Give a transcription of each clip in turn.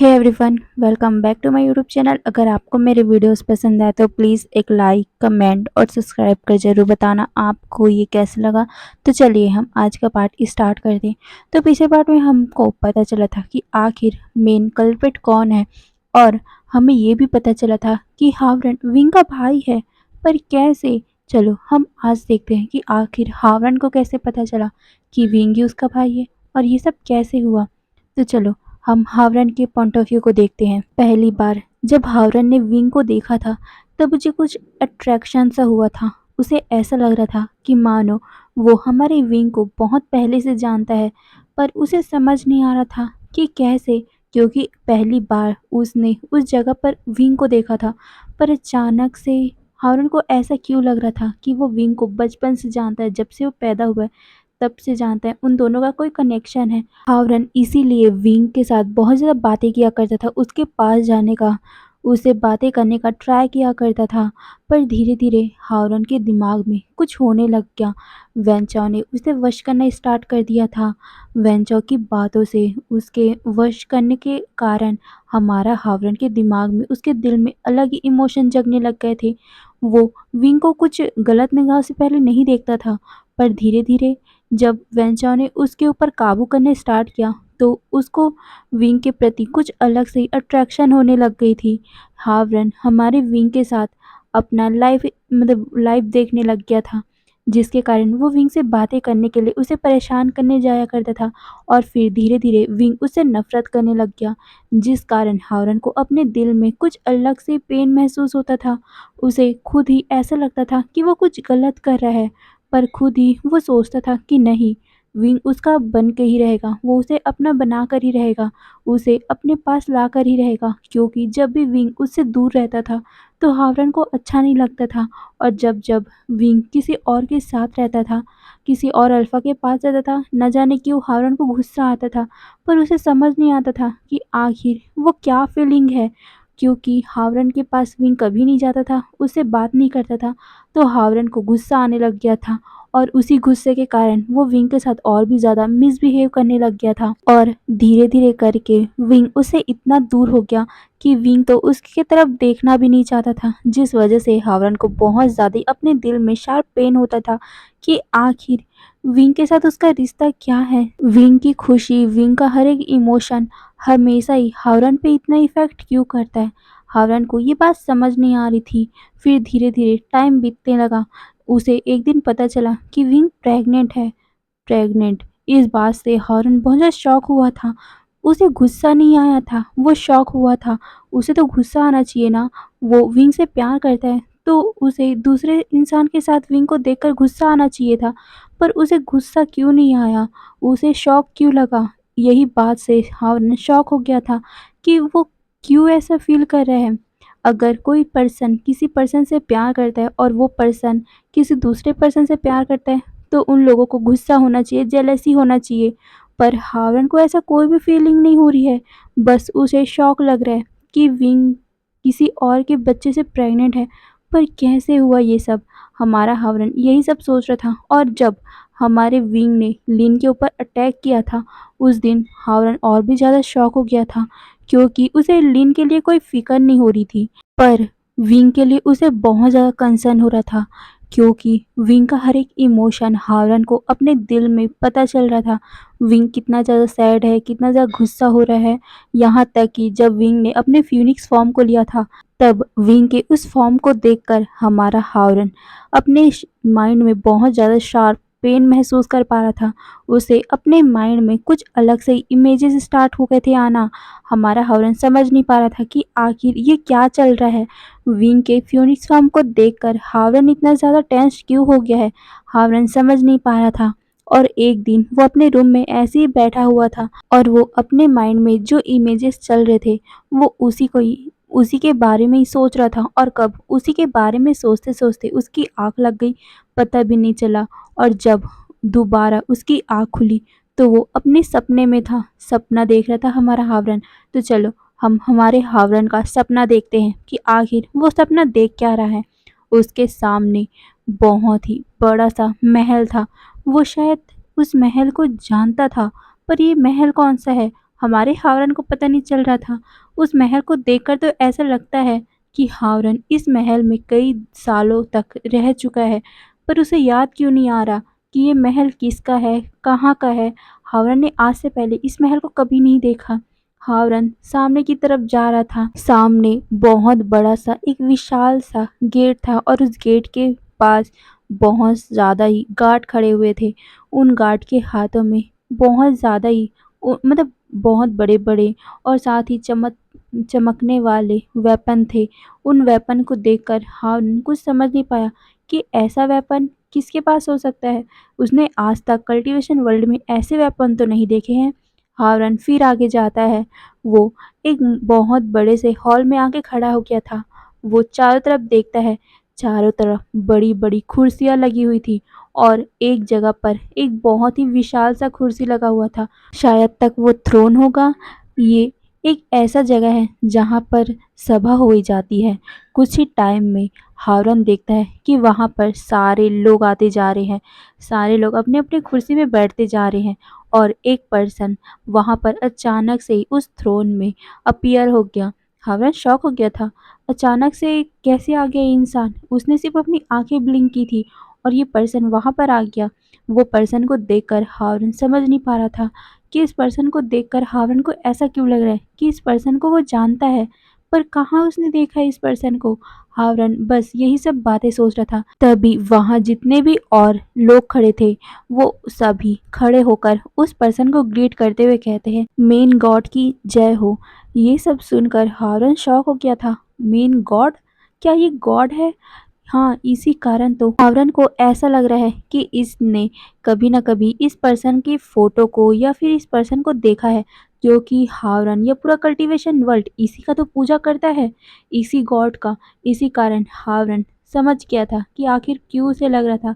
Hey everyone, welcome back to my YouTube channel. अगर आपको मेरे वीडियोस पसंद आए तो प्लीज़ एक लाइक, कमेंट और सब्सक्राइब कर ज़रूर बताना आपको ये कैसा लगा। तो चलिए हम आज का पार्ट स्टार्ट करते हैं। तो पिछले पार्ट में हमको पता चला था कि आखिर मेन कल्प्रिट कौन है, और हमें ये भी पता चला था कि हावरन विंग का भाई है। पर कैसे? चलो हम आज देखते हैं कि आखिर हावरन को कैसे पता चला कि विंग ही उसका भाई है, और ये सब कैसे हुआ। तो चलो हम हावरन के पॉइंट ऑफ व्यू को देखते हैं। पहली बार जब हावरन ने विंग को देखा था तब मुझे कुछ अट्रैक्शन सा हुआ था। उसे ऐसा लग रहा था कि मानो वो हमारे विंग को बहुत पहले से जानता है, पर उसे समझ नहीं आ रहा था कि कैसे, क्योंकि पहली बार उसने उस जगह पर विंग को देखा था। पर अचानक से हावरन को ऐसा क्यों लग रहा था कि वो विंग को बचपन से जानता है, जब से वो पैदा हुआ है तब से जानता है, उन दोनों का कोई कनेक्शन है। हावरन इसीलिए विंग के साथ बहुत ज़्यादा बातें किया करता था, उसके पास जाने का, उससे बातें करने का ट्राई किया करता था। पर धीरे धीरे हावरन के दिमाग में कुछ होने लग गया। वेंचाओ ने उसे वश करना स्टार्ट कर दिया था। वेंचाओ की बातों से उसके वश करने के कारण हमारा हावरन के दिमाग में, उसके दिल में अलग ही इमोशन जगने लग गए थे। वो विंग को कुछ गलत निगाह से पहले नहीं देखता था, पर धीरे धीरे जब वेंचाओ ने उसके ऊपर काबू करने स्टार्ट किया तो उसको विंग के प्रति कुछ अलग से अट्रैक्शन होने लग गई थी। हावरन हमारे विंग के साथ अपना लाइफ देखने लग गया था, जिसके कारण वो विंग से बातें करने के लिए उसे परेशान करने जाया करता था। और फिर धीरे धीरे विंग उससे नफरत करने लग गया, जिस कारण हावरन को अपने दिल में कुछ अलग से पेन महसूस होता था। उसे खुद ही ऐसा लगता था कि वो कुछ गलत कर रहा है, पर खुद ही वो सोचता था कि नहीं, विंग उसका बन के ही रहेगा, वो उसे अपना बना कर ही रहेगा, उसे अपने पास ला कर ही रहेगा। क्योंकि जब भी विंग उससे दूर रहता था तो हावरन को अच्छा नहीं लगता था, और जब जब विंग किसी और के साथ रहता था, किसी और अल्फा के पास रहता था, न जाने क्यों हावरन को गुस्सा आता था। पर उसे समझ नहीं आता था कि आखिर वो क्या फीलिंग है, क्योंकि हावरन के पास विंग कभी नहीं जाता था, उससे बात नहीं करता था। तो हावरन को गुस्सा आने लग गया था, और उसी गुस्से के कारण वो विंग के साथ और भी ज़्यादा मिसबिहेव करने लग गया था। और धीरे धीरे करके विंग उससे इतना दूर हो गया कि विंग तो उसकी तरफ देखना भी नहीं चाहता था, जिस वजह से हावरन को बहुत ज़्यादा अपने दिल में शार्प पेन होता था कि आखिर विंग के साथ उसका रिश्ता क्या है। विंग की खुशी, विंग का हर एक इमोशन हमेशा ही हावरन पे इतना इफेक्ट क्यों करता है। हावरन को ये बात समझ नहीं आ रही थी। फिर धीरे धीरे टाइम बीतने लगा। उसे एक दिन पता चला कि विंग प्रेग्नेंट है। प्रेग्नेंट, इस बात से हॉर्न बहुत ज़्यादा शॉक हुआ था। उसे गुस्सा नहीं आया था, वो शॉक हुआ था। उसे तो गुस्सा आना चाहिए ना, वो विंग से प्यार करता है तो उसे दूसरे इंसान के साथ विंग को देखकर गुस्सा आना चाहिए था। पर उसे गुस्सा क्यों नहीं आया, उसे शॉक क्यों लगा? यही बात से हॉर्न शॉक हो गया था कि वो क्यों ऐसा फील कर रहे हैं। अगर कोई पर्सन किसी पर्सन से प्यार करता है और वो पर्सन किसी दूसरे पर्सन से प्यार करता है तो उन लोगों को गुस्सा होना चाहिए, जेलसी होना चाहिए। पर हावरन को ऐसा कोई भी फीलिंग नहीं हो रही है, बस उसे शॉक लग रहा है कि विंग किसी और के बच्चे से प्रेग्नेंट है। पर कैसे हुआ ये सब? हमारा हावरन यही सब सोच रहा था। और जब हमारे विंग ने लिन के ऊपर अटैक किया था, उस दिन हावरन और भी ज़्यादा शॉक हो गया था, क्योंकि उसे लिन के लिए कोई फ़िक्र नहीं हो रही थी। पर विंग के लिए उसे बहुत ज़्यादा कंसर्न हो रहा था, क्योंकि विंग का हर एक इमोशन हावरन को अपने दिल में पता चल रहा था। विंग कितना ज़्यादा सैड है, कितना ज़्यादा गुस्सा हो रहा है। यहाँ तक कि जब विंग ने अपने फ्यूनिक्स फॉर्म को लिया था, तब विंग के उस फॉर्म को देखकर हमारा हावरन अपने माइंड में बहुत ज़्यादा शार्प पेन महसूस कर पा रहा था। उसे अपने माइंड में कुछ अलग से इमेजेस स्टार्ट हो गए थे आना। हमारा हावरन समझ नहीं पा रहा था कि आखिर ये क्या चल रहा है। विंग के फ्यूनिक्स फॉर्म को देखकर हावरन इतना ज़्यादा टेंस क्यों हो गया है, हावरन समझ नहीं पा रहा था। और एक दिन वो अपने रूम में ऐसे ही बैठा हुआ था, और वो अपने माइंड में जो इमेजेस चल रहे थे वो उसी के बारे में ही सोच रहा था। और कब उसी के बारे में सोचते सोचते उसकी आँख लग गई, पता भी नहीं चला। और जब दोबारा उसकी आँख खुली तो वो अपने सपने में था, सपना देख रहा था हमारा हावरन। तो चलो हम हमारे हावरन का सपना देखते हैं कि आखिर वो सपना देख क्या रहा है। उसके सामने बहुत ही बड़ा सा महल था। वो शायद उस महल को जानता था, पर ये महल कौन सा है, हमारे हावरन को पता नहीं चल रहा था। उस महल को देखकर तो ऐसा लगता है कि हावरन इस महल में कई सालों तक रह चुका है, पर उसे याद क्यों नहीं आ रहा कि ये महल किसका है, कहाँ का है। हावरन ने आज से पहले इस महल को कभी नहीं देखा। हावरन सामने की तरफ जा रहा था। सामने बहुत बड़ा सा एक विशाल सा गेट था और उस गेट के पास बहुत ज़्यादा ही गार्ड खड़े हुए थे। उन गार्ड के हाथों में बहुत ज़्यादा ही मतलब बहुत बड़े-बड़े और साथ ही चमकने वाले वेपन थे। उन वेपन को देखकर हारून कुछ समझ नहीं पाया कि ऐसा वेपन किसके पास हो सकता है। उसने आज तक कल्टीवेशन वर्ल्ड में ऐसे वेपन तो नहीं देखे हैं। हावरन फिर आगे जाता है। वो एक बहुत बड़े से हॉल में आके खड़ा हो गया था। वो चारों तरफ देखता है। चारों तरफ बड़ी-बड़ी कुर्सियाँ लगी हुई थी और एक जगह पर एक बहुत ही विशाल सा कुर्सी लगा हुआ था। शायद तक वो थ्रोन होगा। ये एक ऐसा जगह है जहाँ पर सभा हुई जाती है। कुछ ही टाइम में हावरन देखता है कि वहाँ पर सारे लोग आते जा रहे हैं। सारे लोग अपने-अपने कुर्सी में बैठते जा रहे हैं और एक पर्सन वहाँ पर अचानक से ही उस थ्रोन में अपीयर हो गया। हावरन शॉक हो गया था। अचानक से कैसे आ गया ये इंसान? उसने सिर्फ अपनी आँखें ब्लिंक की थी और ये पर्सन वहाँ पर आ गया। वो पर्सन को देखकर हावरन समझ नहीं पा रहा था कि इस पर्सन को देखकर हावरन को ऐसा क्यों लग रहा है कि इस पर्सन को वो जानता है, पर कहाँ उसने देखा है इस पर्सन को। हावरन बस यही सब बातें सोच रहा था। तभी वहाँ जितने भी और लोग खड़े थे, वो सभी खड़े होकर उस पर्सन को ग्रीट करते हुए कहते हैं, मेन गॉड की जय हो। ये सब सुनकर हावरन शॉक हो गया था। Main God? क्या ये गॉड है? हाँ, इसी कारण तो आवरण को ऐसा लग रहा है कि इसने कभी न कभी इस पर्सन की फ़ोटो को या फिर इस पर्सन को देखा है, क्योंकि हावरन या पूरा कल्टीवेशन वर्ल्ड इसी का तो पूजा करता है, इसी गॉड का। इसी कारण हावरन समझ गया था कि आखिर क्यों उसे लग रहा था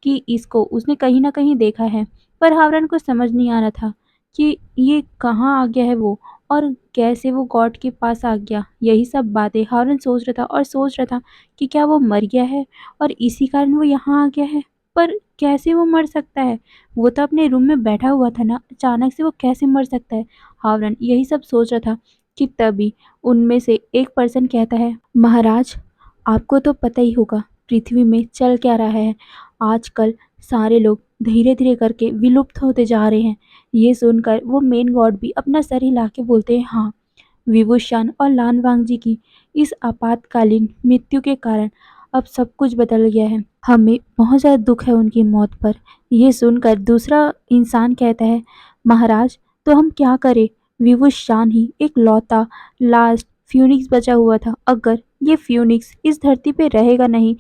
कि इसको उसने कहीं न कहीं देखा है। पर हावरन को समझ नहीं आ रहा था कि ये कहाँ आ गया है वो और कैसे वो गॉड के पास आ गया। यही सब बातें हावरन सोच रहा था और सोच रहा था कि क्या वो मर गया है और इसी कारण वो यहाँ आ गया है? पर कैसे वो मर सकता है? वो तो अपने रूम में बैठा हुआ था ना, अचानक से वो कैसे मर सकता है? हावरन यही सब सोच रहा था कि तभी उनमें से एक पर्सन कहता है, महाराज, आपको तो पता ही होगा पृथ्वी में चल क्या रहा है। आजकल सारे लोग धीरे-धीरे करके विलुप्त होते जा रहे हैं। ये सुनकर वो मेन गॉड भी अपना सर हिला के बोलते हैं, हाँ, विभूषण और लान वांगजी की इस आपातकालीन मृत्यु के कारण अब सब कुछ बदल गया है। हमें बहुत ज़्यादा दुख है उनकी मौत पर। ये सुनकर दूसरा इंसान कहता है, महाराज, तो हम क्या करें? विभूषण ही एक लौता लास्ट फ्यूनिक्स बचा हुआ था। अगर ये फ्यूनिक्स इस धरती पे रहेगा नहीं,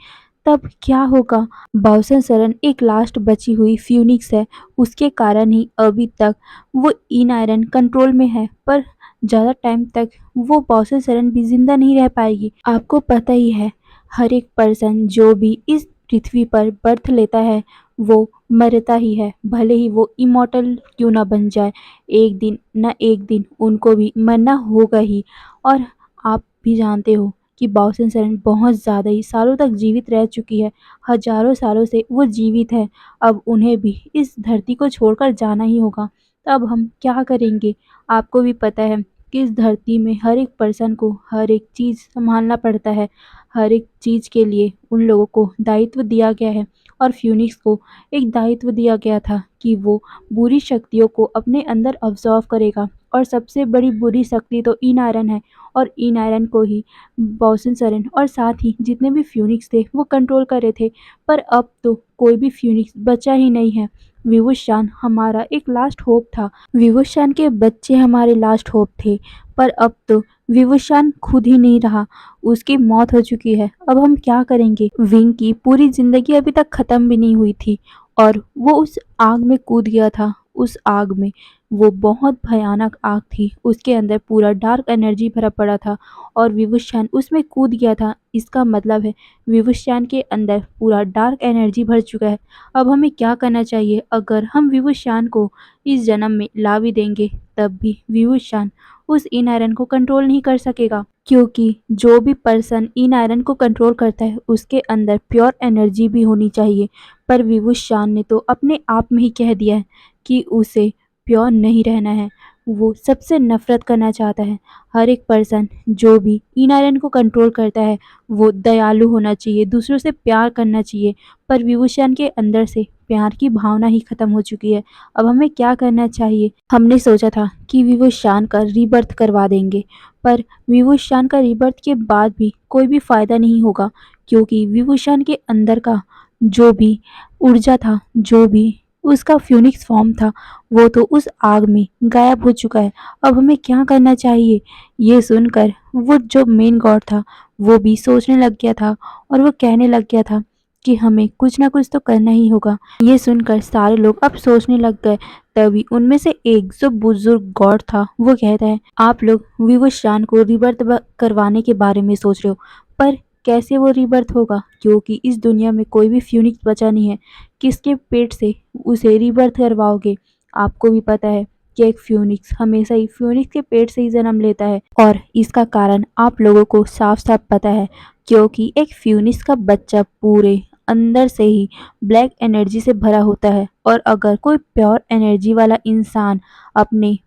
तब क्या होगा? बाउसन सरन एक लास्ट बची हुई फ्यूनिक्स है। उसके कारण ही अभी तक वो इन आयरन कंट्रोल में है, पर ज़्यादा टाइम तक वो बॉसेस शरण भी जिंदा नहीं रह पाएगी। आपको पता ही है, हर एक पर्सन जो भी इस पृथ्वी पर बर्थ लेता है वो मरता ही है, भले ही वो इमॉर्टल क्यों ना बन जाए। एक दिन न एक दिन उनको भी मरना होगा ही। और आप भी जानते हो कि बॉसन शरण बहुत ज़्यादा ही सालों तक जीवित रह चुकी है। हजारों सालों से वो जीवित है। अब उन्हें भी इस धरती को छोड़कर जाना ही होगा। तब हम क्या करेंगे? आपको भी पता है कि इस धरती में हर एक पर्सन को हर एक चीज़ सँभालना पड़ता है। हर एक चीज़ के लिए उन लोगों को दायित्व दिया गया है और फ्यूनिक्स को एक दायित्व दिया गया था कि वो बुरी शक्तियों को अपने अंदर अब्ज़ॉर्ब करेगा और सबसे बड़ी बुरी शक्ति तो इन आयरन है और इन आयरन को ही बॉसन सरन और साथ ही जितने भी फ्यूनिक्स थे वो कंट्रोल कर रहे थे। पर अब तो कोई भी फ्यूनिक्स बचा ही नहीं है। विवुशान हमारा एक लास्ट होप था। विवुशान के बच्चे हमारे लास्ट होप थे, पर अब तो विवुशान खुद ही नहीं रहा। उसकी मौत हो चुकी है। अब हम क्या करेंगे? विंग की पूरी जिंदगी अभी तक खत्म भी नहीं हुई थी और वो उस आग में कूद गया था। उस आग में वो बहुत भयानक आग थी। उसके अंदर पूरा डार्क एनर्जी भरा पड़ा था और विवुशान उसमें कूद गया था। इसका मतलब है विवुशान के अंदर पूरा डार्क एनर्जी भर चुका है। अब हमें क्या करना चाहिए? अगर हम विवुशान को इस जन्म में ला भी देंगे, तब भी विवुशान उस इन आयरन को कंट्रोल नहीं कर सकेगा, क्योंकि जो भी पर्सन इन आयरन को कंट्रोल करता है उसके अंदर प्योर एनर्जी भी होनी चाहिए। पर विवुशान ने तो अपने आप में ही कह दिया है कि उसे प्योर नहीं रहना है। वो सबसे नफ़रत करना चाहता है। हर एक पर्सन जो भी इन आयरन को कंट्रोल करता है, वो दयालु होना चाहिए, दूसरों से प्यार करना चाहिए, पर विभूषण के अंदर से प्यार की भावना ही खत्म हो चुकी है। अब हमें क्या करना चाहिए? हमने सोचा था कि विभूषण का रीबर्थ करवा देंगे, पर विभूषण का रीबर्थ के बाद भी कोई भी फ़ायदा नहीं होगा, क्योंकि विभूषण के अंदर का जो भी ऊर्जा था, जो भी उसका फ़्यूनिक्स फ़ॉर्म था, वो तो उस आग में गायब हो चुका है। अब हमें क्या करना चाहिए? ये सुनकर वो जो मेन गॉड था, वो भी सोचने लग गया था और वो कहने लग गया था कि हमें कुछ ना कुछ तो करना ही होगा। ये सुनकर सारे लोग अब सोचने लग गए। तभी उनमें से एक जो बुजुर्ग गॉड था, वो कहता है, आप लोग विवस्वान को रीबर्थ करवाने के बारे में सोच रहे हो, पर कैसे वो रीबर्थ होगा? क्योंकि इस दुनिया में कोई भी फ्यूनिक्स बचा नहीं है। किसके पेट से उसे रीबर्थ करवाओगे? आपको भी पता है कि एक फ्यूनिक्स हमेशा ही फ्यूनिक्स के पेट से ही जन्म लेता है, और इसका कारण आप लोगों को साफ साफ पता है, क्योंकि एक फ्यूनिक्स का बच्चा पूरे अंदर से ही ब्लैक एनर्जी से भरा होता है, और अगर कोई प्योर एनर्जी वाला इंसान अपने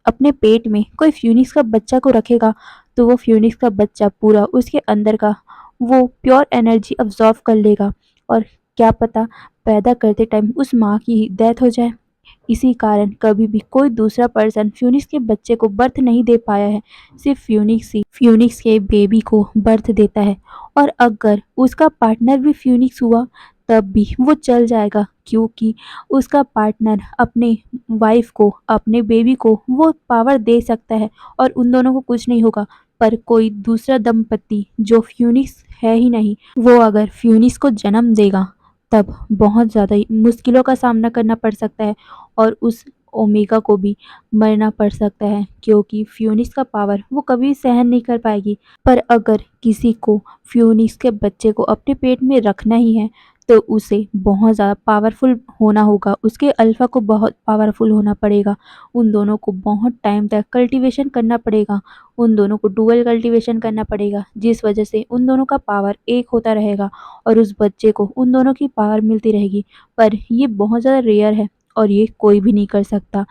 अपने पेट में कोई फ्यूनिक्स का बच्चा को रखेगा, तो वो फ्यूनिक्स का बच्चा पूरा उसके अंदर का वो प्योर एनर्जी अब्जॉर्व कर लेगा, और क्या पता पैदा करते टाइम उस माँ की डेथ हो जाए। इसी कारण कभी भी कोई दूसरा पर्सन फ्यूनिक्स के बच्चे को बर्थ नहीं दे पाया है। सिर्फ फ्यूनिक्स ही फ्यूनिक्स के बेबी को बर्थ देता है, और अगर उसका पार्टनर भी फ्यूनिक्स हुआ तब भी वो चल जाएगा, क्योंकि उसका पार्टनर अपने वाइफ को, अपने बेबी को वो पावर दे सकता है और उन दोनों को कुछ नहीं होगा। पर कोई दूसरा दंपति जो फ्यूनिक्स है ही नहीं, वो अगर फ्यूनिक्स को जन्म देगा, तब बहुत ज़्यादा ही मुश्किलों का सामना करना पड़ सकता है, और उस ओमेगा को भी मरना पड़ सकता है, क्योंकि फ्यूनिक्स का पावर वो कभी सहन नहीं कर पाएगी। पर अगर किसी को फ्यूनिक्स के बच्चे को अपने पेट में रखना ही है, तो उसे बहुत ज़्यादा पावरफुल होना होगा, उसके अल्फा को बहुत पावरफुल होना पड़ेगा, उन दोनों को बहुत टाइम तक कल्टीवेशन करना पड़ेगा, उन दोनों को डुअल कल्टीवेशन करना पड़ेगा, जिस वजह से उन दोनों का पावर एक होता रहेगा और उस बच्चे को उन दोनों की पावर मिलती रहेगी। पर ये बहुत ज़्यादा रेयर है, और ये कोई भी नहीं कर सकता,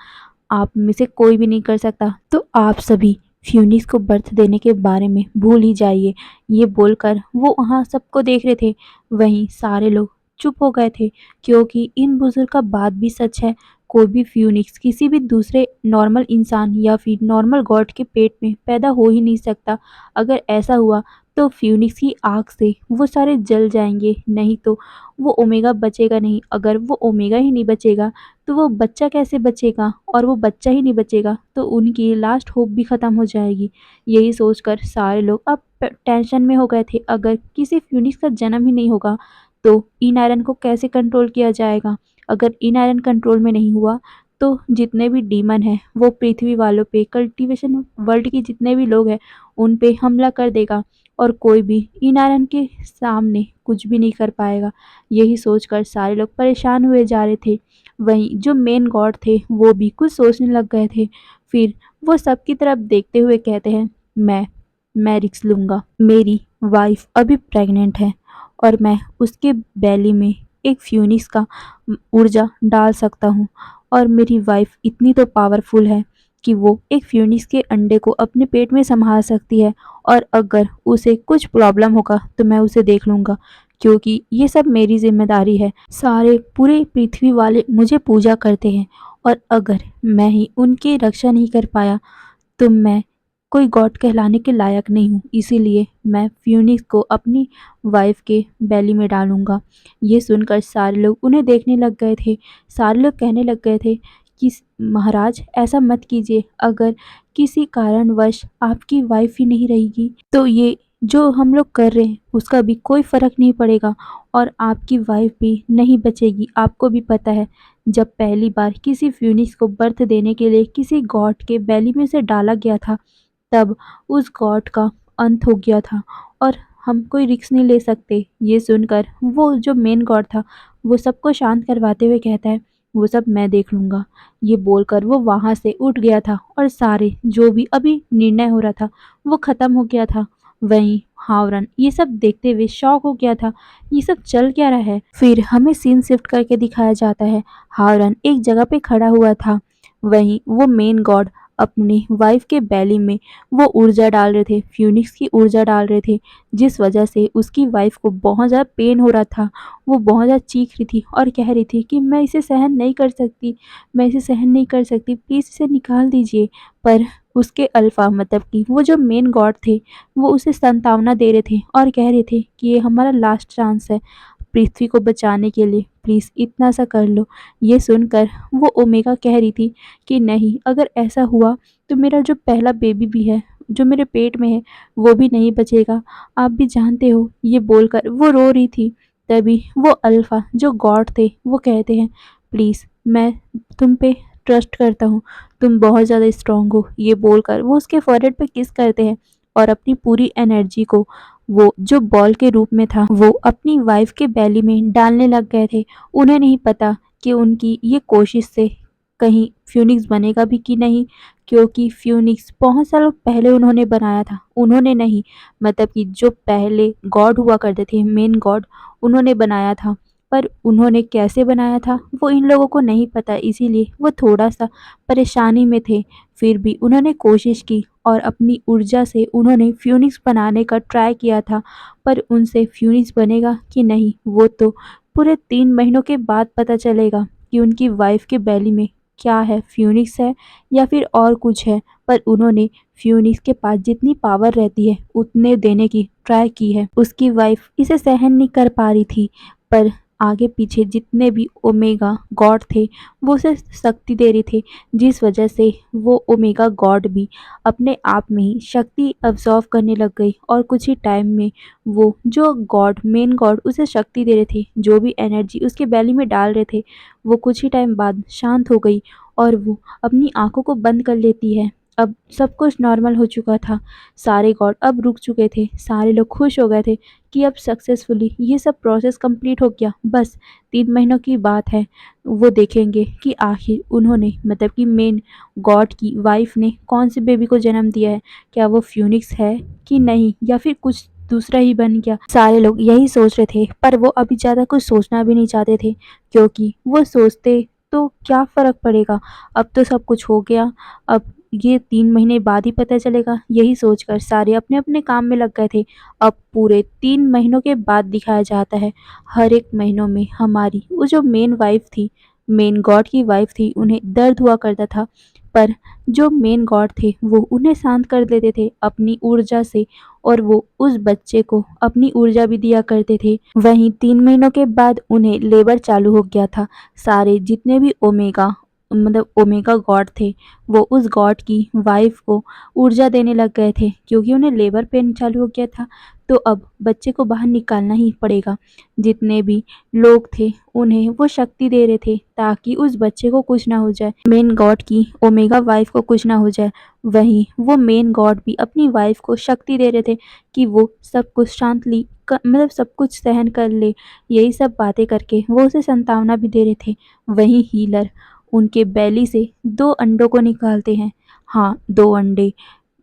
आप में से कोई भी नहीं कर सकता। तो आप सभी फ्यूनिक्स को बर्थ देने के बारे में भूल ही जाइए। ये बोलकर वो वहाँ सबको देख रहे थे, वहीं सारे लोग चुप हो गए थे, क्योंकि इन बुजुर्ग का बात भी सच है। कोई भी फ्यूनिक्स किसी भी दूसरे नॉर्मल इंसान या फिर नॉर्मल गॉड के पेट में पैदा हो ही नहीं सकता। अगर ऐसा हुआ तो फ्यूनिक्स की आग से वो सारे जल जाएंगे, नहीं तो वो ओमेगा बचेगा नहीं। अगर वो ओमेगा ही नहीं बचेगा, तो वो बच्चा कैसे बचेगा? और वो बच्चा ही नहीं बचेगा तो उनकी लास्ट होप भी ख़त्म हो जाएगी। यही सोचकर सारे लोग अब टेंशन में हो गए थे। अगर किसी फ्यूनिक्स का जन्म ही नहीं होगा, तो इन आयरन को कैसे कंट्रोल किया जाएगा? अगर इन आयरन कंट्रोल में नहीं हुआ, तो जितने भी डीमन हैं वो पृथ्वी वालों पे, कल्टीवेशन वर्ल्ड के जितने भी लोग हैं उन पे हमला कर देगा, और कोई भी इन आयरन के सामने कुछ भी नहीं कर पाएगा। यही सोचकर सारे लोग परेशान हुए जा रहे थे। वहीं जो मेन गॉड थे वो भी कुछ सोचने लग गए थे। फिर वो सबकी तरफ देखते हुए कहते हैं, मैं रिस्क लूँगा। मेरी वाइफ अभी प्रेग्नेंट है, और मैं उसके बेली में एक फ्यूनिक्स का ऊर्जा डाल सकता हूँ, और मेरी वाइफ इतनी तो पावरफुल है कि वो एक फ्यूनिक्स के अंडे को अपने पेट में संभाल सकती है, और अगर उसे कुछ प्रॉब्लम होगा तो मैं उसे देख लूँगा, क्योंकि ये सब मेरी ज़िम्मेदारी है। सारे पूरे पृथ्वी वाले मुझे पूजा करते हैं, और अगर मैं ही उनकी रक्षा नहीं कर पाया, तो मैं कोई गॉड कहलाने के लायक नहीं हूँ। इसीलिए मैं फ्यूनिक्स को अपनी वाइफ के बेली में डालूँगा। ये सुनकर सारे लोग उन्हें देखने लग गए थे। सारे लोग कहने लग गए थे कि महाराज ऐसा मत कीजिए, अगर किसी कारणवश आपकी वाइफ ही नहीं रहेगी, तो ये जो हम लोग कर रहे हैं उसका भी कोई फ़र्क नहीं पड़ेगा, और आपकी वाइफ भी नहीं बचेगी। आपको भी पता है, जब पहली बार किसी फ्यूनिक्स को बर्थ देने के लिए किसी गॉड के बेली में से डाला गया था, तब उस गॉड का अंत हो गया था, और हम कोई रिस्क नहीं ले सकते। ये सुनकर वो जो मेन गॉड था, वो सबको शांत करवाते हुए कहता है, वो सब मैं देख लूँगा। ये बोलकर वो वहाँ से उठ गया था, और सारे जो भी अभी निर्णय हो रहा था वो ख़त्म हो गया था। वहीं हावरन ये सब देखते हुए शॉक हो गया था, ये सब चल क्या रहा है? फिर हमें सीन शिफ्ट करके दिखाया जाता है। हावरन एक जगह पे खड़ा हुआ था, वहीं वो मेन गॉड अपनी वाइफ के बेली में वो ऊर्जा डाल रहे थे, फ्यूनिक्स की ऊर्जा डाल रहे थे, जिस वजह से उसकी वाइफ को बहुत ज़्यादा पेन हो रहा था। वो बहुत ज़्यादा चीख रही थी और कह रही थी कि मैं इसे सहन नहीं कर सकती, मैं इसे सहन नहीं कर सकती, प्लीज़ इसे निकाल दीजिए। पर उसके अल्फ़ा मतलब कि वो जो मेन गॉड थे, वो उसे सांत्वना दे रहे थे और कह रहे थे कि ये हमारा लास्ट चांस है पृथ्वी को बचाने के लिए, प्लीज़ इतना सा कर लो। ये सुनकर वो ओमेगा कह रही थी कि नहीं, अगर ऐसा हुआ तो मेरा जो पहला बेबी भी है, जो मेरे पेट में है, वो भी नहीं बचेगा, आप भी जानते हो। ये बोलकर वो रो रही थी। तभी वो अल्फ़ा जो गॉड थे वो कहते हैं, प्लीज़ मैं तुम पे ट्रस्ट करता हूँ, तुम बहुत ज़्यादा स्ट्रॉन्ग हो। ये बोलकर वो उसके फॉरहेड पे किस करते हैं और अपनी पूरी एनर्जी को वो जो बॉल के रूप में था वो अपनी वाइफ के बेली में डालने लग गए थे। उन्हें नहीं पता कि उनकी ये कोशिश से कहीं फ्यूनिक्स बनेगा भी कि नहीं, क्योंकि फ्यूनिक्स बहुत सालों पहले उन्होंने बनाया था। उन्होंने नहीं, मतलब कि जो पहले गॉड हुआ करते थे, मेन गॉड, उन्होंने बनाया था। पर उन्होंने कैसे बनाया था वो इन लोगों को नहीं पता, इसीलिए वो थोड़ा-सा परेशानी में थे। फिर भी उन्होंने कोशिश की और अपनी ऊर्जा से उन्होंने फ्यूनिक्स बनाने का ट्राई किया था। पर उनसे फ्यूनिक्स बनेगा कि नहीं, वो तो पूरे 3 महीनों के बाद पता चलेगा कि उनकी वाइफ के बेली में क्या है, फ्यूनिक्स है या फिर और कुछ है। पर उन्होंने फ्यूनिक्स के पास जितनी पावर रहती है उतने देने की ट्राई की है। उसकी वाइफ इसे सहन नहीं कर पा रही थी, पर आगे पीछे जितने भी ओमेगा गॉड थे वो उसे शक्ति दे रहे थे, जिस वजह से वो ओमेगा गॉड भी अपने आप में ही शक्ति अब्सॉर्व करने लग गई और कुछ ही टाइम में वो जो गॉड, मेन गॉड उसे शक्ति दे रहे थे, जो भी एनर्जी उसके बेली में डाल रहे थे, वो कुछ ही टाइम बाद शांत हो गई और वो अपनी आँखों को बंद कर लेती है। अब सब कुछ नॉर्मल हो चुका था, सारे गॉड अब रुक चुके थे, सारे लोग खुश हो गए थे कि अब सक्सेसफुली ये सब प्रोसेस कंप्लीट हो गया। बस 3 महीनों की बात है, वो देखेंगे कि आखिर उन्होंने मतलब कि मेन गॉड की वाइफ ने कौन से बेबी को जन्म दिया है, क्या वो फ्यूनिक्स है कि नहीं या फिर कुछ दूसरा ही बन गया। सारे लोग यही सोच रहे थे, पर वो अभी ज़्यादा कुछ सोचना भी नहीं चाहते थे, क्योंकि वो सोचते तो क्या फ़र्क पड़ेगा, अब तो सब कुछ हो गया, अब ये 3 महीने बाद ही पता चलेगा। यही सोचकर सारे अपने-अपने काम में लग गए थे। अब पूरे 3 महीनों के बाद दिखाया जाता है, हर एक महीनों में हमारी वो जो मेन वाइफ़ थी, मेन गॉड की वाइफ़ थी, उन्हें दर्द हुआ करता था, पर जो मेन गॉड थे वो उन्हें शांत कर देते थे अपनी ऊर्जा से और वो उस बच्चे को अपनी ऊर्जा भी दिया करते थे। वहीं 3 महीनों के बाद उन्हें लेबर चालू हो गया था। सारे जितने भी ओमेगा मतलब ओमेगा गॉड थे, वो उस गॉड की वाइफ को ऊर्जा देने लग गए थे, क्योंकि उन्हें लेबर पेन चालू हो गया था। तो अब बच्चे को बाहर निकालना ही पड़ेगा। जितने भी लोग थे उन्हें वो शक्ति दे रहे थे ताकि उस बच्चे को कुछ ना हो जाए, मेन गॉड की ओमेगा वाइफ को कुछ ना हो जाए। वहीं वो मेन गॉड भी अपनी वाइफ को शक्ति दे रहे थे कि वो सब कुछ शांतली मतलब सब कुछ सहन कर ले। यही सब बातें करके वो उसे संतावना भी दे रहे थे। वहीं हीलर उनके बेली से 2 अंडों को निकालते हैं। हाँ, 2 अंडे।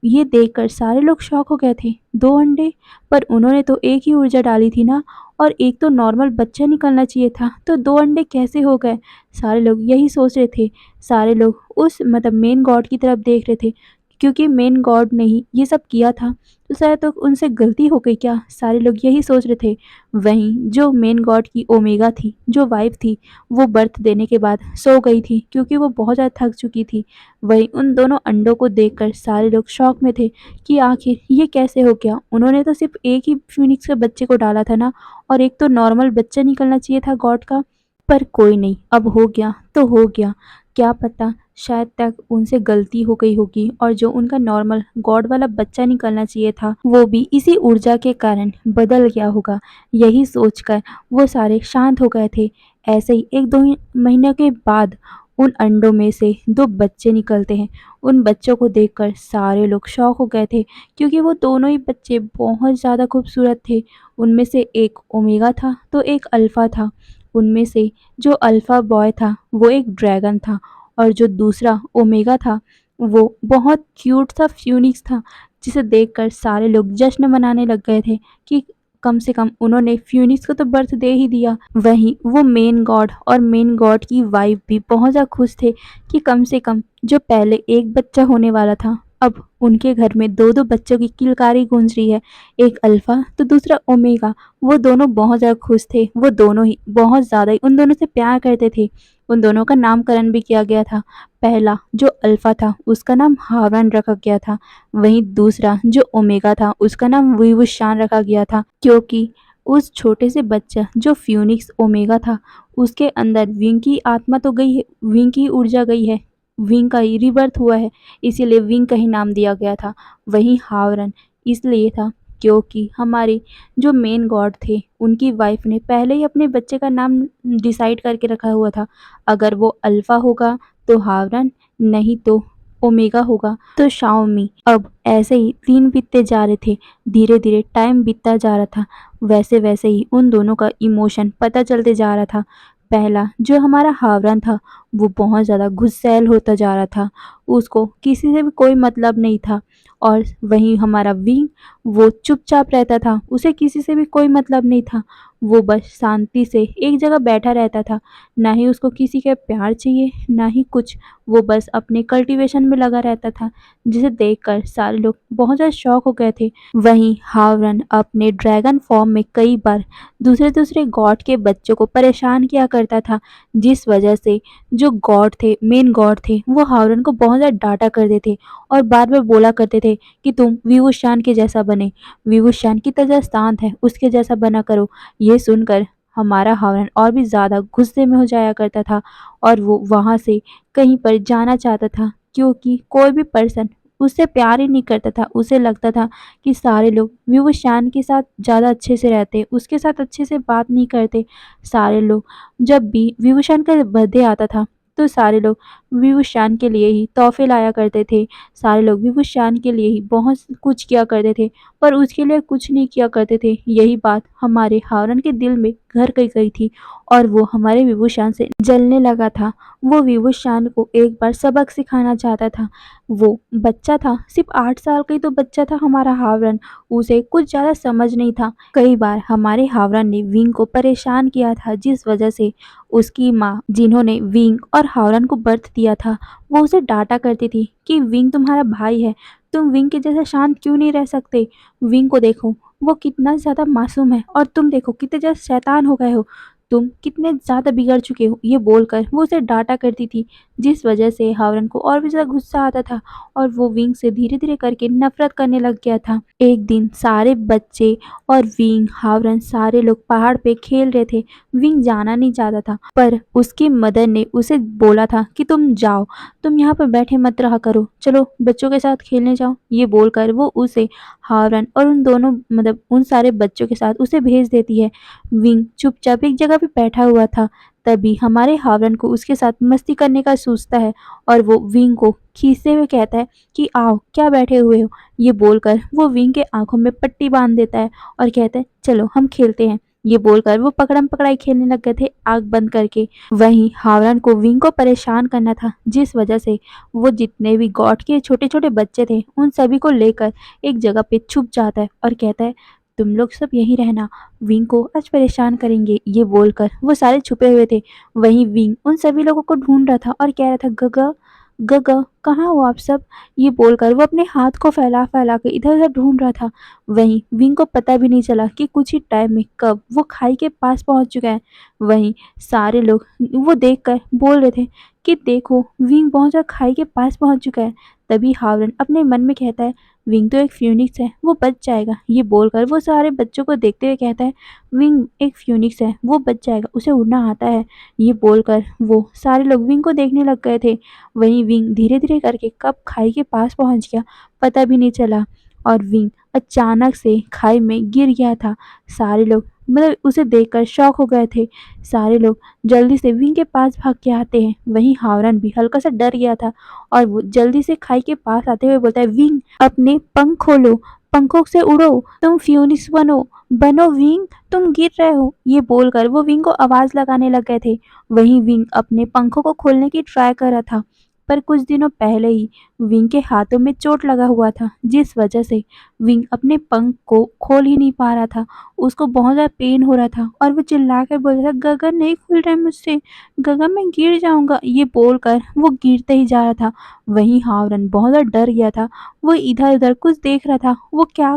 ये देखकर सारे लोग शॉक हो गए थे। 2 अंडे? पर उन्होंने तो एक ही ऊर्जा डाली थी ना, और एक तो नॉर्मल बच्चा निकलना चाहिए था, तो 2 अंडे कैसे हो गए? सारे लोग यही सोच रहे थे। सारे लोग उस मतलब मेन गॉड की तरफ देख रहे थे, क्योंकि मेन गॉड ने ही ये सब किया था, तो शायद तो उनसे गलती हो गई क्या? सारे लोग यही सोच रहे थे। वहीं जो मेन गॉड की ओमेगा थी, जो वाइफ थी, वो बर्थ देने के बाद सो गई थी, क्योंकि वो बहुत ज़्यादा थक चुकी थी। वहीं उन दोनों अंडों को देखकर सारे लोग शॉक में थे कि आखिर ये कैसे हो गया? उन्होंने तो सिर्फ़ एक ही फ़िनिक्स के बच्चे को डाला था ना, और एक तो नॉर्मल बच्चा निकलना चाहिए था गॉड का। पर कोई नहीं, अब हो गया तो हो गया। क्या पता शायद तक उनसे गलती हो गई होगी और जो उनका नॉर्मल गॉड वाला बच्चा निकलना चाहिए था, वो भी इसी ऊर्जा के कारण बदल गया होगा। यही सोचकर वो सारे शांत हो गए थे। ऐसे ही 1-2 ही महीने के बाद उन अंडों में से 2 बच्चे निकलते हैं। उन बच्चों को देखकर सारे लोग शॉक हो गए थे, क्योंकि वो दोनों ही बच्चे बहुत ज़्यादा खूबसूरत थे। उनमें से एक ओमेगा था तो एक अल्फ़ा था। उनमें से जो अल्फ़ा बॉय था वो एक ड्रैगन था, और जो दूसरा ओमेगा था वो बहुत क्यूट सा फ़्यूनिक्स था, जिसे देखकर सारे लोग जश्न मनाने लग गए थे कि कम से कम उन्होंने फ्यूनिक्स को तो बर्थ दे ही दिया। वहीं वो मेन गॉड और मेन गॉड की वाइफ भी बहुत ज़्यादा खुश थे कि कम से कम जो पहले एक बच्चा होने वाला था, अब उनके घर में 2-2 बच्चों की किलकारी गूंज रही है। एक अल्फा तो दूसरा ओमेगा। वो दोनों बहुत ज़्यादा खुश थे। वो दोनों ही बहुत ज़्यादा ही उन दोनों से प्यार करते थे। उन दोनों का नामकरण भी किया गया था। पहला जो अल्फा था उसका नाम हावरन रखा गया था। वहीं दूसरा जो ओमेगा था उसका नाम विवुशान रखा गया था, क्योंकि उस छोटे से बच्चा जो फ्यूनिक्स ओमेगा था उसके अंदर विंग की आत्मा तो गई है, विंग की ऊर्जा गई है, विंग का ही रीबर्थ हुआ है, इसीलिए विंग का ही नाम दिया गया था। वहीं हावरन इसलिए था क्योंकि हमारे जो मेन गॉड थे उनकी वाइफ ने पहले ही अपने बच्चे का नाम डिसाइड करके रखा हुआ था। अगर वो अल्फा होगा तो हावरन, नहीं तो ओमेगा होगा तो शाओमी। अब ऐसे ही दिन बीतते जा रहे थे, धीरे धीरे टाइम बीतता जा रहा था। वैसे वैसे ही उन दोनों का इमोशन पता चलते जा रहा था। पहला जो हमारा हावरन था वो बहुत ज़्यादा गुस्सैल होता जा रहा था, उसको किसी से भी कोई मतलब नहीं था। और वहीं हमारा विंग वो चुपचाप रहता था, उसे किसी से भी कोई मतलब नहीं था। वो बस शांति से एक जगह बैठा रहता था, ना ही उसको किसी का प्यार चाहिए ना ही कुछ। वो बस अपने कल्टीवेशन में लगा रहता था, जिसे देखकर सारे लोग बहुत ज़्यादा शॉक हो गए थे। वहीं हावरन अपने ड्रैगन फॉर्म में कई बार दूसरे दूसरे गॉड के बच्चों को परेशान किया करता था, जिस वजह से जो गॉड थे, मेन गॉड थे, वो हावरन को बहुत ज़्यादा डांटा करते थे और बार बार बोला करते थे कि तुम विवुशान के जैसा बने, विवुशान की तरह शांत है उसके जैसा बना करो। ये सुनकर हमारा हावरन और भी ज़्यादा गुस्से में हो जाया करता था और वो वहाँ से कहीं पर जाना चाहता था, क्योंकि कोई भी पर्सन उससे प्यार ही नहीं करता था। उसे लगता था कि सारे लोग विवुशान के साथ ज़्यादा अच्छे से रहते, उसके साथ अच्छे से बात नहीं करते। सारे लोग जब भी विवुशान का बर्थडे आता था तो सारे लोग विवुशान के लिए ही तोहफे लाया करते थे। सारे लोग विवुशान के लिए ही बहुत कुछ किया करते थे, पर उसके लिए कुछ नहीं किया करते थे। यही बात हमारे हावरन के दिल में घर कर गई थी और वो हमारे विवुशान से जलने लगा था। वो विवुशान को एक बार सबक सिखाना चाहता था। वो बच्चा था, सिर्फ 8 साल का ही तो बच्चा था हमारा हावरन, उसे कुछ ज़्यादा समझ नहीं था। कई बार हमारे हावरन ने विंग को परेशान किया था, जिस वजह से उसकी माँ, जिन्होंने विंग और हावरन को बर्थ दिया था, वो उसे डांटा करती थी कि विंग तुम्हारा भाई है, तुम विंग के जैसा शांत क्यों नहीं रह सकते। विंग को देखो, वो कितना ज़्यादा मासूम है और तुम देखो कितने ज़्यादा शैतान हो गए हो, तुम कितने ज़्यादा बिगड़ चुके हो। ये बोलकर वो उसे डांटा करती थी, जिस वजह से हावरन को और भी ज़्यादा गुस्सा आता था और वो विंग से धीरे धीरे करके नफरत करने लग गया था। एक दिन सारे बच्चे और विंग, हावरन, सारे लोग पहाड़ पे खेल रहे थे। विंग जाना नहीं चाहता था, पर उसकी मदर ने उसे बोला था कि तुम जाओ, तुम यहाँ पर बैठे मत रहा करो, चलो बच्चों के साथ खेलने जाओ। ये बोलकर वो उसे हावरन और उन दोनों मतलब उन सारे बच्चों के साथ उसे भेज देती है। विंग चुपचाप एक जगह पे बैठा हुआ था। तभी हमारे हावरन को उसके साथ मस्ती करने का सूझता है और वो विंग को खींचते हुए कहता है कि आओ, क्या बैठे हुए हो। ये बोलकर वो विंग के आंखों में पट्टी बांध देता है और कहता है चलो हम खेलते हैं। ये बोलकर वो पकड़म पकड़ाई खेलने लग गए थे आग बंद करके। वहीं हावरन को विंग को परेशान करना था, जिस वजह से वो जितने भी गॉड के छोटे छोटे बच्चे थे उन सभी को लेकर एक जगह पे छुप जाता है और कहता है तुम लोग सब यहीं रहना, विंग को आज परेशान करेंगे। ये बोलकर वो सारे छुपे हुए थे। वहीं विंग उन सभी लोगों को ढूंढ रहा था और कह रहा था गगा गगा कहाँ हो आप सब। ये बोलकर वो अपने हाथ को फैला फैला के इधर उधर ढूंढ रहा था। वहीं विंग को पता भी नहीं चला कि कुछ ही टाइम में कब वो खाई के पास पहुंच चुका है। वहीं सारे लोग वो देखकर बोल रहे थे कि देखो विंग बहुत ज़्यादा खाई के पास पहुंच चुका है। तभी हावरन अपने मन में कहता है विंग तो एक फ्यूनिक्स है, वो बच जाएगा। ये बोलकर वो सारे बच्चों को देखते हुए कहता है विंग एक फ्यूनिक्स है, वो बच जाएगा, उसे उड़ना आता है। ये बोलकर वो सारे लोग विंग को देखने लग गए थे। वहीं विंग धीरे धीरे करके कब खाई के पास पहुंच गया पता भी नहीं चला और विंग अचानक से खाई में गिर गया था। सारे लोग मतलब उसे देखकर शॉक हो गए थे। सारे लोग जल्दी से विंग के पास भाग के आते हैं। वहीं हावरन भी हल्का सा डर गया था और वो जल्दी से खाई के पास आते हुए बोलता है विंग अपने पंख खोलो, पंखों से उड़ो, तुम फ्यूनिक्स बनो, बनो विंग, तुम गिर रहे हो। ये बोलकर वो विंग को आवाज लगाने लग गए थे। वहीं विंग अपने पंखों को खोलने की ट्राई कर रहा था, पर कुछ दिनों पहले ही विंग के हाथों में चोट लगा हुआ था, जिस वजह से विंग अपने पंख को खोल ही नहीं पा रहा था। उसको बहुत ज़्यादा पेन हो रहा था और वो चिल्लाकर बोल रहा था, गगन नहीं खुल रहा है मुझसे, गगन मैं गिर जाऊँगा। ये बोलकर वो गिरते ही जा रहा था। वहीं हावरन बहुत ज़्यादा डर गया था। वो इधर-उधर कुछ देख रहा था। वो क्या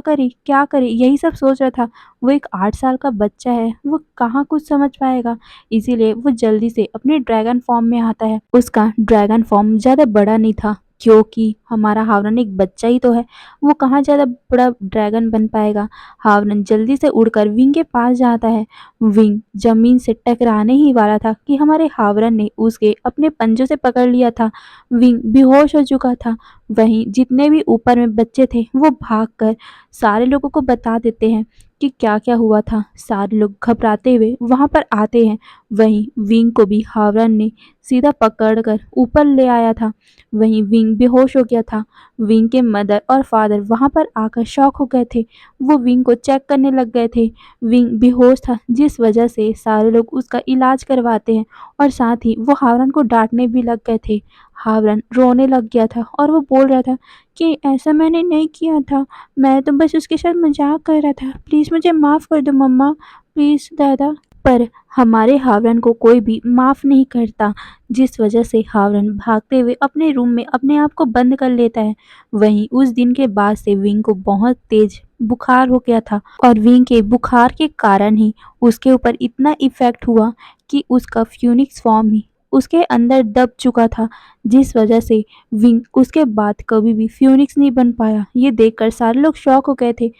करे यही सब सोच रहा था। वो एक 8 साल का बच्चा है, वो कहाँ कुछ समझ पाएगा। इसीलिए वो जल्दी से अपने ड्रैगन फॉर्म में आता है। उसका ड्रैगन फॉर्म ज़्यादा बड़ा नहीं था, क्योंकि हमारा हावरन एक बच्चा ही तो है, वो कहाँ ज़्यादा बड़ा ड्रैगन बन पाएगा। हावरन जल्दी से उड़कर विंग के पास जाता है। विंग जमीन से टकराने ही वाला था कि हमारे हावरन ने उसके अपने पंजों से पकड़ लिया था। विंग बेहोश हो चुका था। वहीं जितने भी ऊपर में बच्चे थे वो भागकर सारे लोगों को बता देते हैं कि क्या-क्या हुआ था। सारे लोग घबराते हुए वहाँ पर आते हैं। वहीं विंग को भी हावरन ने सीधा पकड़कर ऊपर ले आया था। वहीं विंग बेहोश हो गया था। विंग के मदर और फादर वहाँ पर आकर शॉक हो गए थे। वो विंग को चेक करने लग गए थे। विंग बेहोश था, जिस वजह से सारे लोग उसका इलाज करवाते हैं और साथ ही वो हावरन को डांटने भी लग गए थे। हावरन रोने लग गया था और वो बोल रहा था कि ऐसा मैंने नहीं किया था, मैं तो बस उसके साथ मजाक कर रहा था, प्लीज़ मुझे माफ़ कर दो मम्मा, प्लीज़ दादा। पर हमारे हावरन को कोई भी माफ़ नहीं करता, जिस वजह से हावरन भागते हुए अपने रूम में अपने आप को बंद कर लेता है। वहीं उस दिन के बाद से विंग को बहुत तेज बुखार हो गया था और विंग के बुखार के कारण ही उसके ऊपर इतना इफ़ेक्ट हुआ कि उसका फ्यूनिक्स फॉर्म ही उसके अंदर दब चुका था, जिस वजह से विंग उसके बाद कभी भी फ्यूनिक्स नहीं बन पाया। ये देखकर सारे लोग शॉक हो गए थे।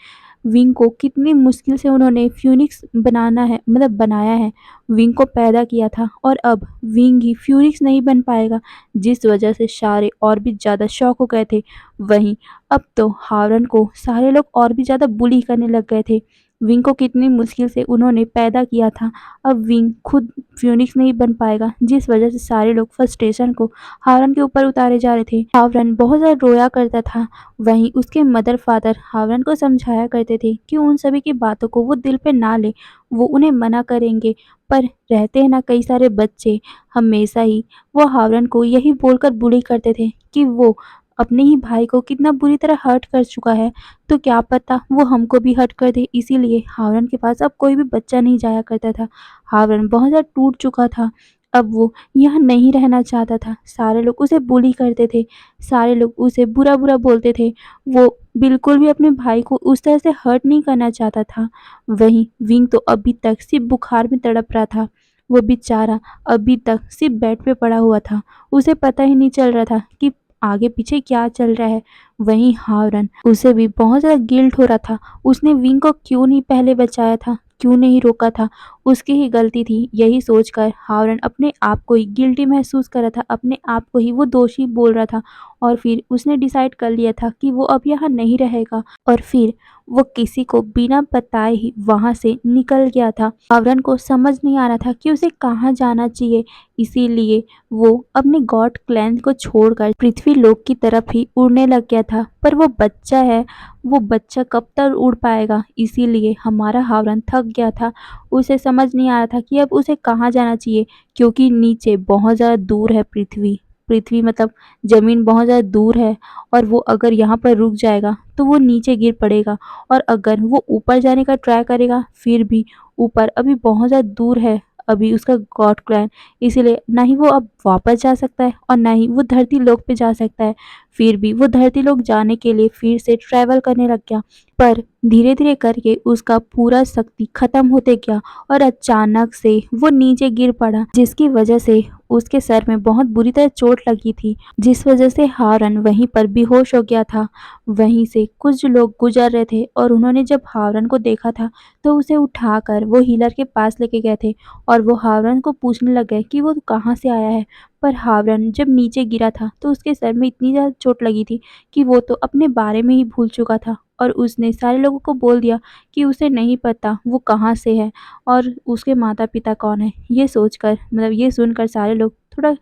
विंग को कितनी मुश्किल से उन्होंने फ्यूनिक्स बनाना है, मतलब बनाया है, विंग को पैदा किया था और अब विंग ही फ्यूनिक्स नहीं बन पाएगा, जिस वजह से सारे और भी ज़्यादा शॉक हो गए थे। वहीं अब तो हावरन को सारे लोग और भी ज़्यादा बुली करने लग गए थे। विंग को कितनी मुश्किल से उन्होंने पैदा किया था, अब विंग खुद फ्यूनिक्स नहीं बन पाएगा, जिस वजह से सारे लोग फ्रस्ट्रेशन को हावरन के ऊपर उतारे जा रहे थे। हावरन बहुत ज़्यादा रोया करता था। वहीं उसके मदर फादर हावरन को समझाया करते थे कि उन सभी की बातों को वो दिल पे ना ले, वो उन्हें मना करेंगे। पर रहते हैं ना कई सारे बच्चे, हमेशा ही वो हावरन को यही बोलकर बुली करते थे कि वो अपने ही भाई को कितना बुरी तरह हर्ट कर चुका है, तो क्या पता वो हमको भी हर्ट कर दे। इसीलिए हावरन के पास अब कोई भी बच्चा नहीं जाया करता था। हावरन बहुत ज़्यादा टूट चुका था। अब वो यहाँ नहीं रहना चाहता था। सारे लोग उसे बुली करते थे, सारे लोग उसे बुरा-बुरा बोलते थे। वो बिल्कुल भी अपने भाई को उस तरह से हर्ट नहीं करना चाहता था। वहीं विंग तो अभी तक सिर्फ़ बुखार में तड़प रहा था। वो बेचारा अभी तक सिर्फ़ बेड पे पड़ा हुआ था। उसे पता ही नहीं चल रहा था कि आगे-पीछे क्या चल रहा है। वहीं हावरन, उसे भी बहुत ज़्यादा गिल्ट हो रहा था। उसने विंग को क्यों नहीं पहले बचाया था, क्यों नहीं रोका था, उसकी ही गलती थी। यही सोचकर हावरन अपने आप को ही गिल्टी महसूस कर रहा था, अपने आप को ही वो दोषी बोल रहा था और फिर उसने डिसाइड कर लिया था कि वो अब यहाँ नहीं रहेगा और फिर वो किसी को बिना बताए ही वहाँ से निकल गया था। हावरन को समझ नहीं आ रहा था कि उसे कहाँ जाना चाहिए, इसीलिए वो अपने गॉड क्लैन को छोड़कर पृथ्वी लोक की तरफ ही उड़ने लग गया था। पर वो बच्चा है, वो बच्चा कब तक उड़ पाएगा, इसीलिए हमारा हावरन थक गया था। उसे समझ नहीं आ रहा था कि अब उसे कहाँ जाना चाहिए, क्योंकि नीचे बहुत ज़्यादा दूर है पृथ्वी। पृथ्वी मतलब ज़मीन बहुत ज़्यादा दूर है और वो अगर यहाँ पर रुक जाएगा तो वो नीचे गिर पड़ेगा और अगर वो ऊपर जाने का ट्राई करेगा फिर भी ऊपर अभी बहुत ज़्यादा दूर है अभी उसका गॉड क्लैन, इसीलिए ना ही वो अब वापस जा सकता है और ना ही वो धरती लोक पे जा सकता है। फिर भी वो धरती लोक जाने के लिए फिर से ट्रैवल करने लग गया, पर धीरे-धीरे करके उसका पूरा शक्ति खत्म होते गया और अचानक से वो नीचे गिर पड़ा, जिसकी वजह से उसके सर में बहुत बुरी तरह चोट लगी थी, जिस वजह से हावरन वहीं पर बेहोश हो गया था। वहीं से कुछ लोग गुजर रहे थे और उन्होंने जब हावरन को देखा था तो उसे उठाकर वो हीलर के पास लेके गए थे और वो हावरन को पूछने लग गए कि वो कहाँ से आया है। पर हावरन जब नीचे गिरा था तो उसके सर में इतनी ज़्यादा चोट लगी थी कि वो तो अपने बारे में ही भूल चुका था और उसने सारे लोगों को बोल दिया कि उसे नहीं पता वो कहाँ से है और उसके माता-पिता कौन हैं। ये सोचकर, मतलब ये सुनकर सारे लोग थोड़ा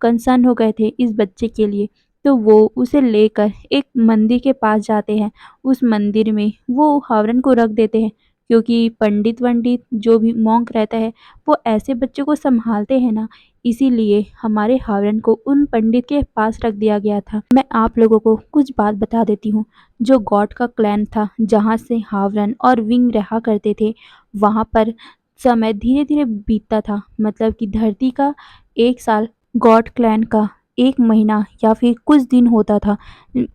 कंसर्न हो गए थे इस बच्चे के लिए। तो वो उसे लेकर एक मंदिर के पास जाते हैं। उस मंदिर में वो हावरन को रख देते हैं। क्योंकि पंडित वंडित जो भी मॉन्क रहता है वो ऐसे बच्चों को संभालते हैं ना, इसीलिए हमारे हावरन को उन पंडित के पास रख दिया गया था। मैं आप लोगों को कुछ बात बता देती हूँ। जो गॉड का क्लैन था जहाँ से हावरन और विंग रहा करते थे, वहाँ पर समय धीरे धीरे बीतता था। मतलब कि धरती का 1 साल गॉड क्लैन का 1 महीना या फिर कुछ दिन होता था।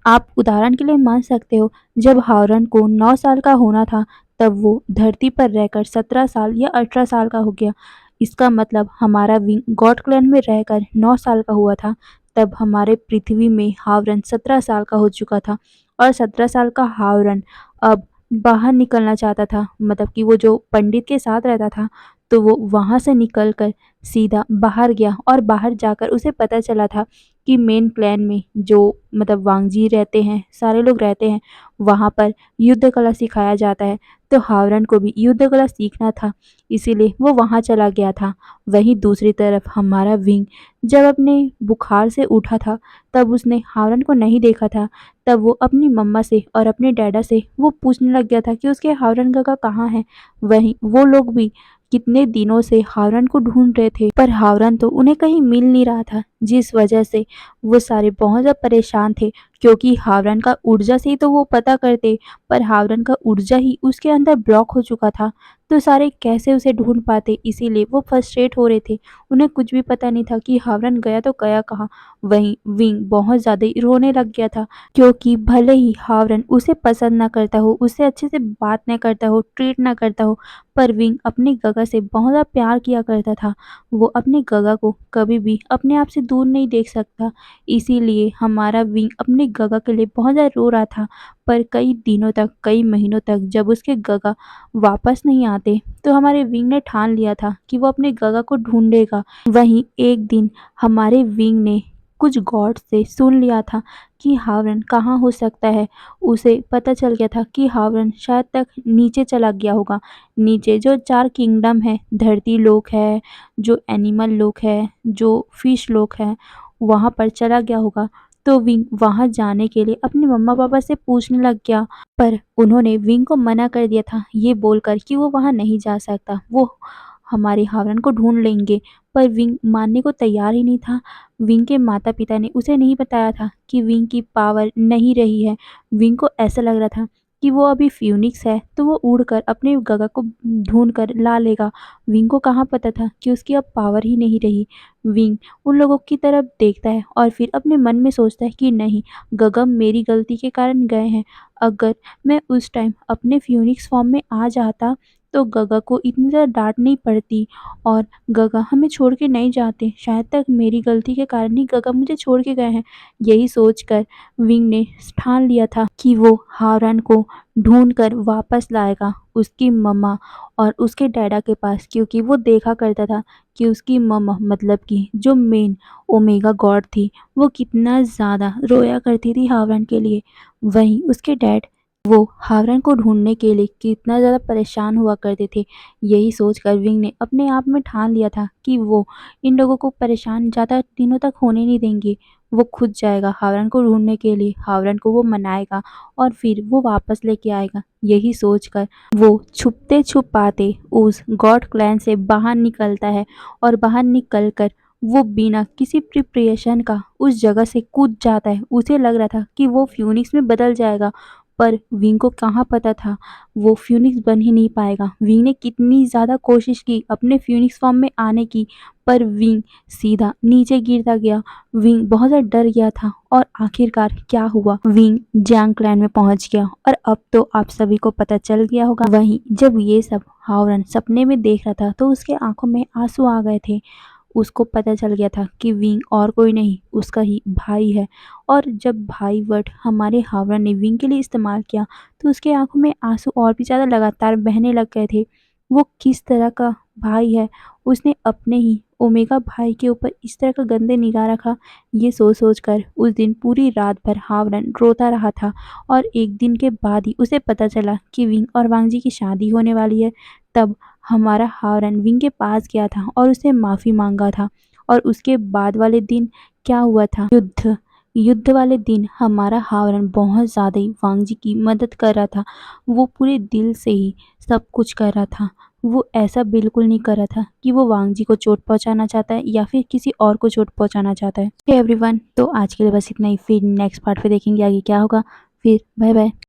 आप उदाहरण के लिए मान सकते हो, जब हावरन को 9 साल का होना था तब वो धरती पर रहकर 17 साल या 18 साल का हो गया। इसका मतलब हमारा विंग गॉड क्लैन में रहकर 9 साल का हुआ था, तब हमारे पृथ्वी में हावरन 17 साल का हो चुका था। और 17 साल का हावरन अब बाहर निकलना चाहता था। मतलब कि वो जो पंडित के साथ रहता था, तो वो वहाँ से निकल कर सीधा बाहर गया और बाहर जाकर उसे पता चला था कि मेन क्लैन में जो मतलब वांगजी रहते हैं, सारे लोग रहते हैं, वहाँ पर युद्ध कला सिखाया जाता है। तो हावरन को भी युद्ध कला सीखना था, इसीलिए वो वहाँ चला गया था। वहीं दूसरी तरफ हमारा विंग जब अपने बुखार से उठा था, तब उसने हावरन को नहीं देखा था। तब वो अपनी मम्मा से और अपने डैडा से वो पूछने लग गया था कि उसके हावरन काका कहाँ हैं। वहीं वो लोग भी कितने दिनों से हावरन को ढूंढ रहे थे, पर हावरन तो उन्हें कहीं मिल नहीं रहा था, जिस वजह से वो सारे बहुत ज़्यादा परेशान थे। क्योंकि हावरन का ऊर्जा से ही तो वो पता करते, पर हावरन का ऊर्जा ही उसके अंदर ब्लॉक हो चुका था, तो सारे कैसे उसे ढूंढ पाते, इसीलिए वो फ्रस्ट्रेट हो रहे थे। उन्हें कुछ भी पता नहीं था कि हावरन गया तो गया कहाँ। वहीं विंग बहुत ज़्यादा ही रोने लग गया था, क्योंकि भले ही हावरन उसे पसंद ना करता हो, उससे अच्छे से बात ना करता हो, ट्रीट ना करता हो, पर विंग अपनी गगा से बहुत ज़्यादा प्यार किया करता था। वो अपनी गगा को कभी भी अपने आप से दूर नहीं देख सकता, इसीलिए हमारा विंग अपने गगा के लिए बहुत ज़्यादा रो रहा था। पर कई दिनों तक, कई महीनों तक जब उसके गगा वापस नहीं आते, तो हमारे विंग ने ठान लिया था कि वो अपने गगा को ढूंढेगा। वहीं एक दिन हमारे विंग ने कुछ गॉड से सुन लिया था कि हावरन कहाँ हो सकता है। उसे पता चल गया था कि हावरन शायद तक नीचे चला गया होगा। नीचे जो 4 किंगडम है, धरती लोक है, जो एनिमल लोक है, जो फिश लोक है, वहाँ पर चला गया होगा। तो विंग वहाँ जाने के लिए अपने मम्मा पापा से पूछने लग गया, पर उन्होंने विंग को मना कर दिया था, ये बोलकर कि वो वहाँ नहीं जा सकता, वो हमारे हावरन को ढूंढ लेंगे। पर विंग मानने को तैयार ही नहीं था। विंग के माता पिता ने उसे नहीं बताया था कि विंग की पावर नहीं रही है। विंग को ऐसा लग रहा था कि वो अभी फ्यूनिक्स है, तो वो उड़कर अपने गगा को ढूंढ कर ला लेगा। विंग को कहाँ पता था कि उसकी अब पावर ही नहीं रही। विंग उन लोगों की तरफ देखता है और फिर अपने मन में सोचता है कि नहीं, गगम मेरी गलती के कारण गए हैं। अगर मैं उस टाइम अपने फ्यूनिक्स फॉर्म में आ जाता, तो गगा को इतनी ज़्यादा डांट नहीं पड़ती और गगा हमें छोड़ के नहीं जाते। शायद तक मेरी गलती के कारण ही गगा मुझे छोड़ के गए हैं। यही सोचकर विंग ने ठान लिया था कि वो हावरन को ढूंढ कर वापस लाएगा उसकी मम्मा और उसके डैडा के पास, क्योंकि वो देखा करता था कि उसकी मम्मा मतलब कि जो मेन ओमेगा गॉड थी, वो कितना ज़्यादा रोया करती थी हावरन के लिए। वहीं उसके डैड वो हावरन को ढूंढने के लिए कितना ज़्यादा परेशान हुआ करते थे। यही सोचकर विंग ने अपने आप में ठान लिया था कि वो इन लोगों को परेशान ज़्यादा दिनों तक होने नहीं देंगे। वो खुद जाएगा हावरन को ढूंढने के लिए, हावरन को वो मनाएगा और फिर वो वापस लेके आएगा। यही सोचकर वो छुपते छुपाते उस गॉड क्लैन से बाहर निकलता है और बाहर निकलकर वो बिना किसी प्रिपरेशन का उस जगह से कूद जाता है। उसे लग रहा था कि वो फ्यूनिक्स में बदल जाएगा, पर विंग को कहाँ पता था वो फ्यूनिक्स बन ही नहीं पाएगा। विंग ने कितनी ज़्यादा कोशिश की अपने फ्यूनिक्स फॉर्म में आने की, पर विंग सीधा नीचे गिरता गया। विंग बहुत ज़्यादा डर गया था और आखिरकार क्या हुआ, विंग जैंग क्लैन में पहुंच गया और अब तो आप सभी को पता चल गया होगा। वहीं जब ये सब हावरन सपने में देख रहा था, तो उसके आंखों में आंसू आ गए थे। उसको पता चल गया था कि विंग और कोई नहीं, उसका ही भाई है। और जब भाई वर्ड हमारे हावरन ने विंग के लिए इस्तेमाल किया, तो उसके आंखों में आंसू और भी ज़्यादा लगातार बहने लग गए थे। वो किस तरह का भाई है, उसने अपने ही ओमेगा भाई के ऊपर इस तरह का गंदे निगाह रखा। ये सोच सोच कर उस दिन पूरी रात भर हावरन रोता रहा था। और एक दिन के बाद ही उसे पता चला कि विंग और वांगजी की शादी होने वाली है। तब हमारा हावरन विंग के पास गया था और उससे माफ़ी मांगा था। और उसके बाद वाले दिन क्या हुआ था, युद्ध। युद्ध वाले दिन हमारा हावरन बहुत ज़्यादा ही वांग जी की मदद कर रहा था। वो पूरे दिल से ही सब कुछ कर रहा था। वो ऐसा बिल्कुल नहीं कर रहा था कि वो वांग जी को चोट पहुँचाना चाहता है या फिर किसी और को चोट पहुँचाना चाहता है। हे एवरीवन, तो आज के लिए बस इतना ही। फिर नेक्स्ट पार्ट पे देखेंगे आगे क्या होगा। फिर बाय बाय।